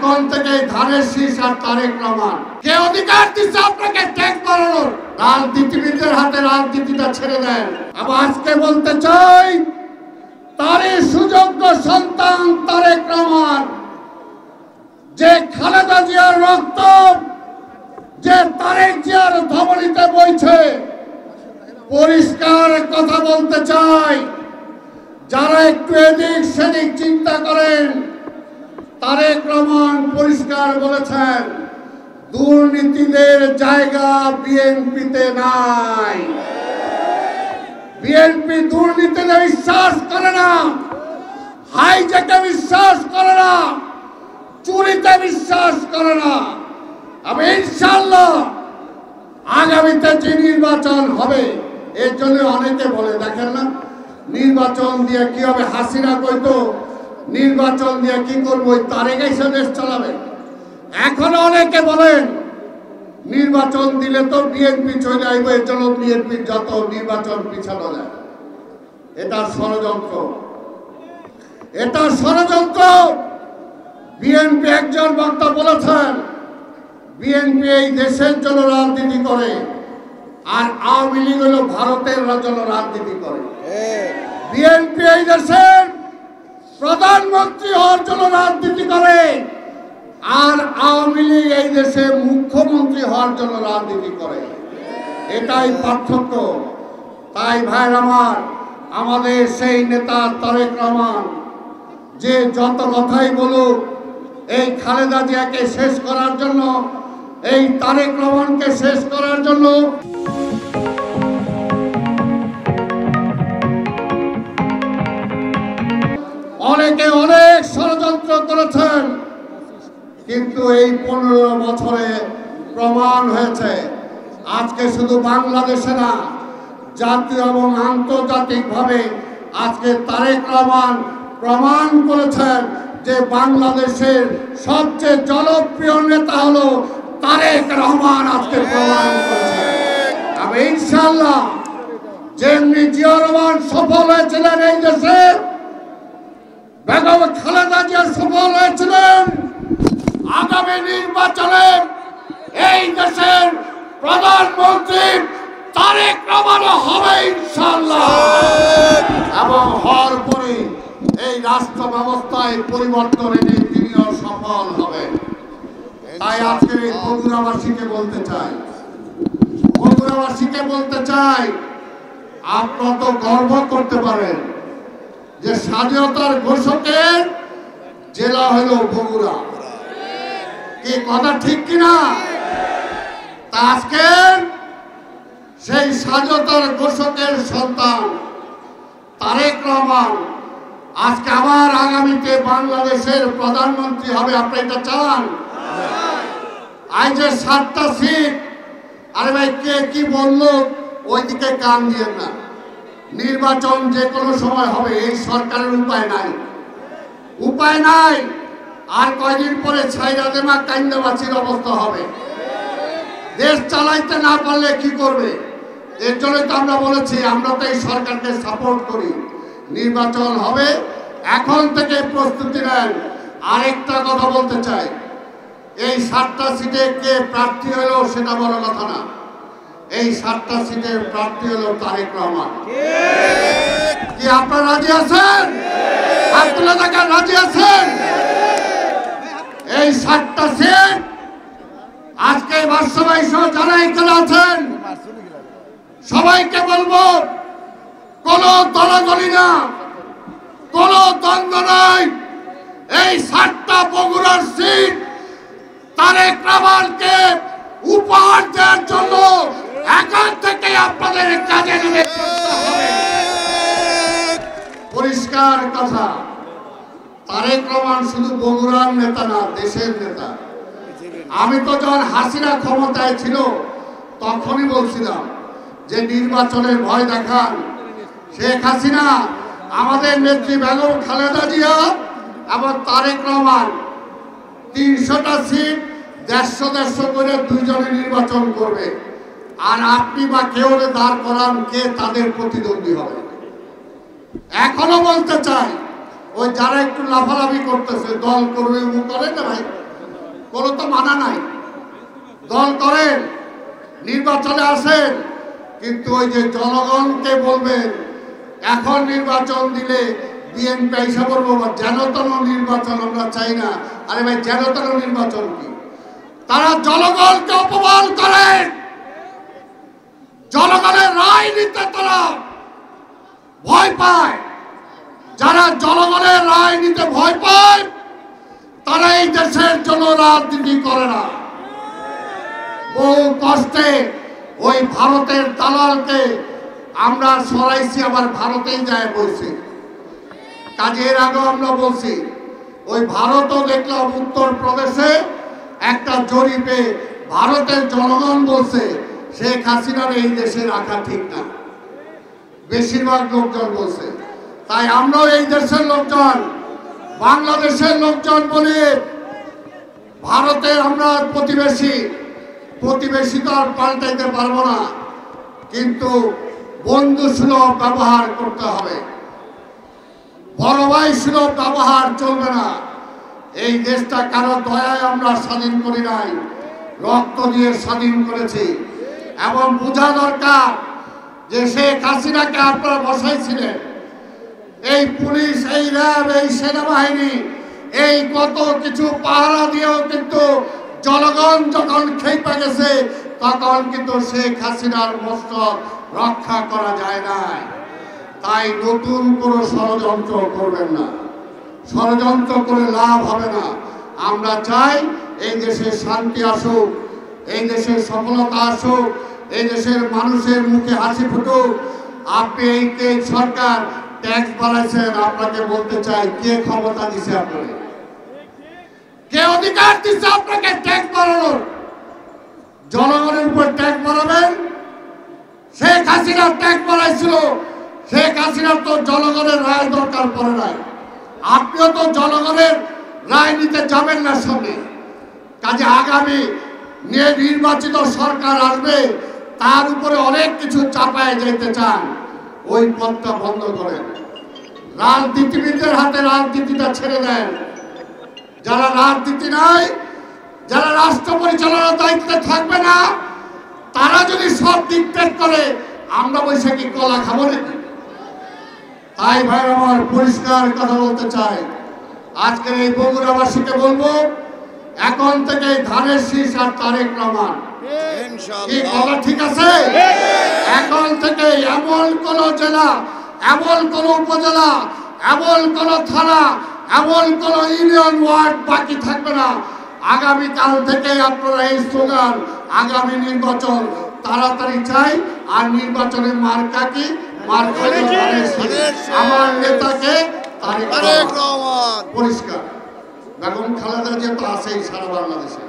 এখন থেকে ধানের শীষ আর তারেক রহমান কে অধিকার দিচ্ছে আপনাকে ট্যাক্স বাড়ানোর? রাজনীতিবিদদের হাতে রাজনীতিটা ছেড়ে দেন। আবার আজকে বলতে চাই, তারই সুযোগ্য সন্তান তারেক রহমান, যে খালেদা জিয়ার রক্ত যে তারেক জিয়ার ধমনীতে বইছে, পরিষ্কার কথা বলতে চাই, যারা একটু এদিক সেদিক চিন্তা করেন, তারেক রহমান পরিষ্কার বলেছেন দুর্নীতিদের জায়গা বিএনপিতে নাই। বিএনপি দুর্নীতিতে বিশ্বাস করে না, হাইজ্যাকে বিশ্বাস করে না, চুরিতে বিশ্বাস করে না। আমি ইনশাআল্লাহ আগামীতে যে নির্বাচন হবে, এর জন্য অনেকে বলে দেখেন না, নির্বাচন দিয়ে কি হবে? হাসিনা কইতো নির্বাচন দিয়ে কি করবো, ওই তারেক এসে দেশ চালাবে। এখন অনেকে বলেন নির্বাচন দিলে তো বিএনপি চলে আসবে, এর জন্য বিএনপির যত নির্বাচন পিছানো যায়। এটা ষড়যন্ত্র, এটা ষড়যন্ত্র। বিএনপি একজন বক্তা বলেছেন বিএনপি এই দেশের জন্য রাজনীতি করে, আর আওয়ামী লীগ হলো ভারতের জন্য রাজনীতি করে। বিএনপি এই দেশের প্রধানমন্ত্রী হওয়ার জন্য রাজনীতি করে, আর আওয়ামী লীগ এই দেশে মুখ্যমন্ত্রী হওয়ার জন্য রাজনীতি করে। এটাই পার্থক্য। তাই ভাই আমার, আমাদের সেই নেতা তারেক রহমান যে যত কথাই বলুক, এই খালেদা জিয়াকে শেষ করার জন্য, এই তারেক রহমানকে শেষ করার জন্য অনেকে অনেক ষড়যন্ত্র করেছেন, কিন্তু এই 15 বছরে প্রমাণ হয়েছে। আজকে শুধু বাংলাদেশে না, জাতীয় এবং আন্তর্জাতিকভাবে আজকে তারেক রহমান প্রমাণ করেছেন যে বাংলাদেশের সবচেয়ে জনপ্রিয় নেতা হলো তারেক রহমান। আজকে প্রমাণ করেছে। আমি ইনশাআল্লাহ যেমনি জিয়া রহমান সফল হয়েছিলেন এই দেশে, বেগম খালেদা জিয়া সফল হয়েছিলেন, আগামী নির্বাচনে এই দেশের প্রধানমন্ত্রী তারেক রহমানও হবে ইনশাআল্লাহ। এবং হওয়ার পরে এই রাষ্ট্র ব্যবস্থায় পরিবর্তন এনে তিনিও সফল হবেন। তাই আজকে এই বগুড়াবাসীকে বলতে চাই, বগুড়াবাসীকে বলতে চাই, আপনারা তো গর্ব করতে পারেন যে স্বাধীনতার ঘোষকের জেলা হলো বগুড়া। কি কথা ঠিক কিনা? তা আজকে সেই স্বাধীনতার ঘোষকের সন্তান তারেক রহমান আজকে আবার আগামীতে বাংলাদেশের প্রধানমন্ত্রী হবে। আপনি এটা চান? আজ যে 7টা সিট, আরে ভাই কে কি বললো ওইদিকে কান দিয়ে না। নির্বাচন যে কোনো সময় হবে, এই সরকারের উপায় নাই, উপায় নাই। আর কয়দিন পরে ছাইরা দেমা কাইন্দাবাসীর অবস্থা হবে। দেশ চালাইতে না পারলে কি করবে? এর জন্য তো আমরা বলেছি, আমরা তো এই সরকারকে সাপোর্ট করি। নির্বাচন হবে, এখন থেকে প্রস্তুতি নেন। আরেকটা কথা বলতে চাই, এই 7টা সিটে কে প্রার্থী হলো সেটা বড় কথা না, এই 7টা সিটের প্রার্থী হলো তারেক রহমান। কি আপনারা রাজি আছেন? আব্দুল্লাহ জাকার রাজি আছেন? এই 7টা সিট আজকে বাসসভায় সহ যারা এখানে আছেন সবাইকে বলবো, কোন দলাদলি না, কোন দ্বন্দ্ব নাই। এই 7টা বগুড়ার সিট তারেক রহমানকে উপহার দেওয়ার জন্য এখন থেকে আপনাদের কাজে নেমে পড়তে হবে। পরিষ্কার কথা, তারেক রহমান শুধু বগুড়ার নেতা না, দেশের নেতা। আমি তো যখন হাসিনা ক্ষমতায় ছিল তখনই বলছিলাম যে নির্বাচনের ভয় দেখান। শেখ হাসিনা, আমাদের নেত্রী বেগম খালেদা জিয়া এবং তারেক রহমান 300টা সিট 150 করে দুইজনে নির্বাচন করবে, আর আপনি বা কেউ দাঁড় করান, কে তাদের প্রতিদ্বন্দ্বী হবে। এখনো বলতে চাই, ওই যারা একটু লাফালাফি করতেছে, দল করবে করে না ভাই, ওগুলো তো মানা নাই, দল করেন, নির্বাচনে আসেন, কিন্তু ওই যে জনগণকে বলবেন এখন নির্বাচন দিলে বিএনপি এসে বলবো যেনতন নির্বাচন আমরা চাই না। আরে ভাই, যেনতন নির্বাচন কি? তারা জনগণকে অপমান করেন, জনগণের রায় নিতে তারা ভয় পায়। যারা জনগণের রায় নিতে ভয় পায় তারা এই দেশের জন্য রাজনীতি করে না। বহু কষ্টে ওই ভারতের দালালকে আমরা সরাইছি, আবার ভারতেই যায় বলছি। কাজের আগে আমরা বলছি ওই ভারতও দেখলাম উত্তর প্রদেশে একটা জরিপে ভারতের জনগণ বলছে শেখ হাসিনার এই দেশে রাখা ঠিক না, বেশিরভাগ লোকজন বলছে। তাই আমরাও এই দেশের লোকজন, বাংলাদেশের লোকজন বলি ভারতের আমরা প্রতিবেশী তো আর পাল্টাইতে পারবো না, কিন্তু বন্ধু সুলভ ব্যবহার করতে হবে, বড় ভাই সুলভ ব্যবহার চলবে না। এই দেশটা কারো দয়ায় আমরা স্বাধীন করি নাই, রক্ত দিয়ে স্বাধীন করেছি। এবং বোঝা দরকার যে শেখ হাসিনাকে আপনারা বসাইছিলেন, এই পুলিশ, এই র্যাব, এই সেনাবাহিনী, এই কত কিছু পাহারা দিয়েও কিন্তু জনগণ যখন খেপে গেছে তখন কিন্তু শেখ হাসিনার মস্তক রক্ষা করা যায় না। তাই নতুন কোনো ষড়যন্ত্র করবেন না, ষড়যন্ত্র করে লাভ হবে না। আমরা চাই এই দেশে শান্তি আসুক, এই দেশের সফলতা আসুক, এই দেশের মানুষের মুখে হাসি ফুটুক। আপনি এই সরকার ট্যাক্স বাড়াইছেন, আপনাকে বলতে চাই কে ক্ষমতা দিছে আপনাকে, কে অধিকার দিচ্ছে আপনাকে ট্যাক্স বাড়ানোর? জনগণের উপর ট্যাক্স বাড়াবেন? শেখ হাসিনা ট্যাক্স বাড়াইছিল, শেখ হাসিনার তো জনগণের রায় দরকার পড়ে নাই। আপনিও তো জনগণের রায় নিতে যাবেন না সামনে। কাজে আগামী নির্বাচিত সরকার আসবে, তার উপরে অনেক কিছু চাপায় যেতে চান, ওই পথটা বন্ধ করেন। রাজনীতিবিদদের হাতে রাজনীতিটা ছেড়ে দেন। যারা রাজনীতি নাই, যারা রাষ্ট্র পরিচালনার দায়িত্বে থাকবে না, তারা যদি সব ডিক্টেট করে আমরা বৈশাখী কলা খাবো নাকি? তাই ভাই আমার পরিষ্কার কথা বলতে চাই, আজকে এই বগুড়াবাসীকে বলবো এখন থেকে ধানের শীষ আর তারেক রহমান, কি কথা ঠিক আছে? এখন থেকে এমন কোন জেলা, এমন কোন উপজেলা, এমন কোন থানা, এমন কোন ইউনিয়ন ওয়ার্ড বাকি থাকবে না। আগামীকাল থেকে আপনারা এই স্লোগান, আগামী নির্বাচন তাড়াতাড়ি চাই। আর নির্বাচনের মার্কা কি? মার্কা আমার নেতাকে তারেক রহমান। পরিষ্কার। বেগম খালেদা জিয়া তো আছেই সারা বাংলাদেশে।